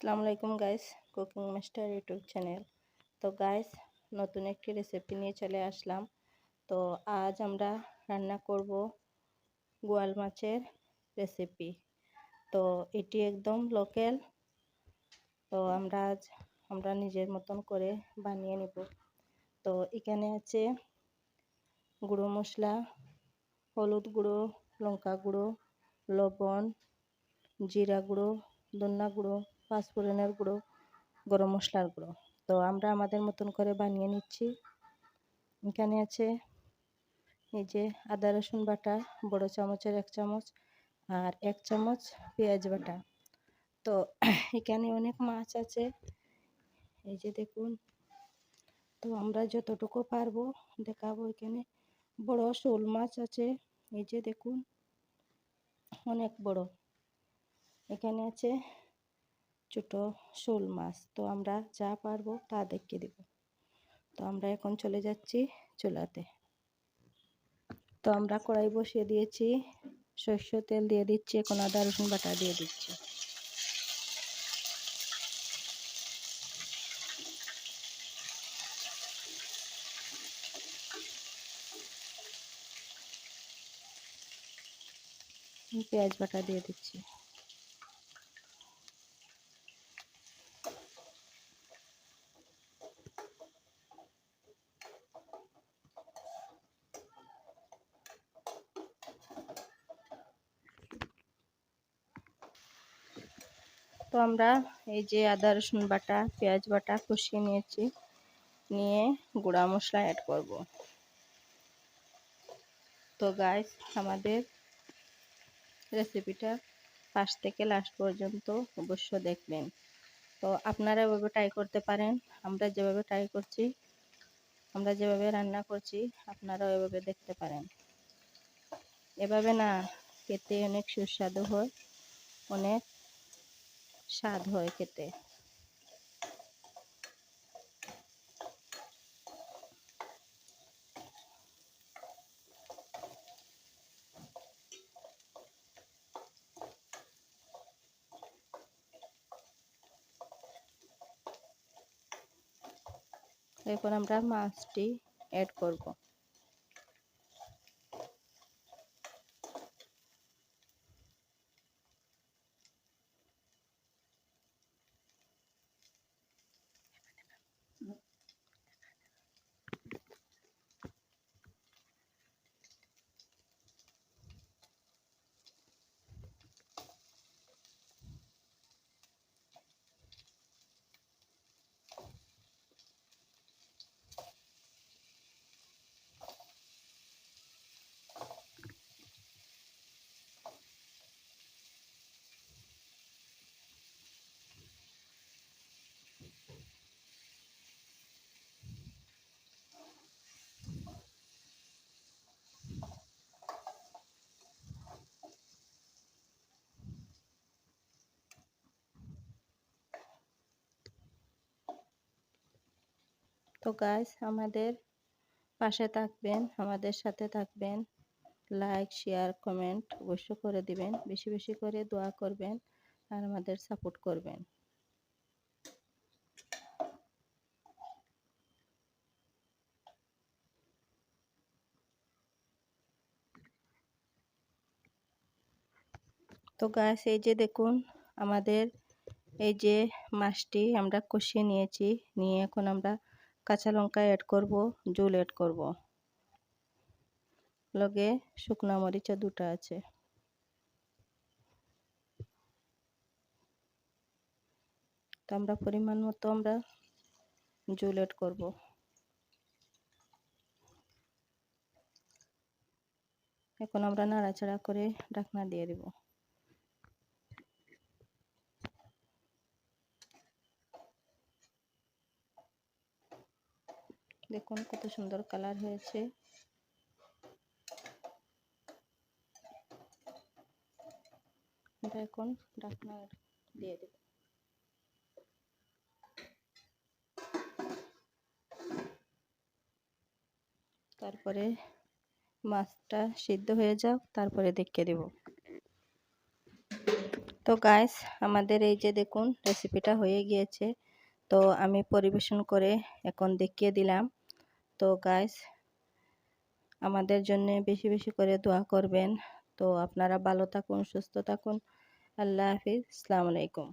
আসসালামু আলাইকুম guys, cooking master YouTube channel. তো গাইস, নতুন একটি রেসিপি নিয়ে চলে আসলাম। তো আজ আমরা রান্না করব গোয়াল মাছের রেসিপি। তো এটি একদম লোকাল। তো আমরা নিজের মতন করে বানিয়ে নেব। তো এখানে আছে গুঁড়ো মশলা, হলুদ গুঁড়ো, লঙ্কা গুঁড়ো, লবণ, জিরা গুঁড়ো, ধনিয়া গুঁড়ো, পাঁচফোড়নের গুঁড়ো, গরম মশলার গুঁড়ো। তো আমরা আমাদের মতন করে বানিয়ে নিচ্ছি। এখানে আছে এই যে আদা রসুন বাটা, বড় চামচের 1 চামচ, আর 1 চামচ পেঁয়াজ বাটা। তো এখানে অনেক মাছ আছে, এই যে দেখুন। তো আমরা যতটুকু পারবো দেখাবো। এখানে বড় শোল মাছ আছে, এই যে দেখুন, অনেক বড়। এখানে আছে ছোট শোল মাছ। তো আমরা যা পারবো তা দেখিয়ে দেব। তো আমরা এখন চলে যাচ্ছি চুলাতে। তো আমরা কড়াই বসিয়ে দিয়েছি, সরষের তেল দিয়ে দিচ্ছি, এখন আদা রসুন বাটা দিয়ে দিচ্ছি। পেঁয়াজ বাটা দিয়ে দিচ্ছি। তো আমরা এই যে আদা রসুন বাটা, পেঁয়াজ বাটা কষিয়ে নিয়েছি, নিয়ে গুঁড়া মশলা অ্যাড করব। তো গাইস, আমাদের রেসিপিটা ফার্স্ট থেকে লাস্ট পর্যন্ত অবশ্য দেখবেন। তো আপনারা এভাবে ট্রাই করতে পারেন। আমরা যেভাবে রান্না করছি আপনারাও এভাবে দেখতে পারেন। এভাবে না খেতে অনেক সুস্বাদু হয়, অনেক স্বাদ হয় খেতে। এরপর আমরা মাছটি অ্যাড করব। তো গাইস, আমাদের পাশে থাকবেন, আমাদের সাথে থাকবেন। লাইক, শেয়ার, কমেন্ট অবশ্য করে দিবেন। বেশি বেশি করে দোয়া করবেন আর আমাদের সাপোর্ট করবেন। তো গাইস, এই যে দেখুন, আমাদের এই যে মাছটি আমরা কষিয়ে নিয়েছি, নিয়ে এখন আমরা কাঁচা লঙ্কা অ্যাড করব, ঝোল অ্যাড করব, লগে শুকনা মরিচা 2টা আছে। তো আমরা পরিমাণ মতো আমরা ঝোল অ্যাড করব। এখন আমরা নাড়াচাড়া করে ঢাকনা দিয়ে দেব। দেখুন কত সুন্দর কালার হয়েছে। আমরা এখন ঢাকনা দিয়ে দেব। তারপরে মাছটা সিদ্ধ হয়ে যাক, তারপরে দেখিয়ে দেব। তো গাইস, আমাদের এই যে দেখুন রেসিপিটা হয়ে গিয়েছে। তো আমি পরিবেশন করে এখন দেখিয়ে দিলাম। তো গাইস, আমাদের জন্য বেশি বেশি করে দোয়া করবেন। তো আপনারা ভালো থাকুন, সুস্থ থাকুন। আল্লাহ হাফিজ, আসসালামু আলাইকুম।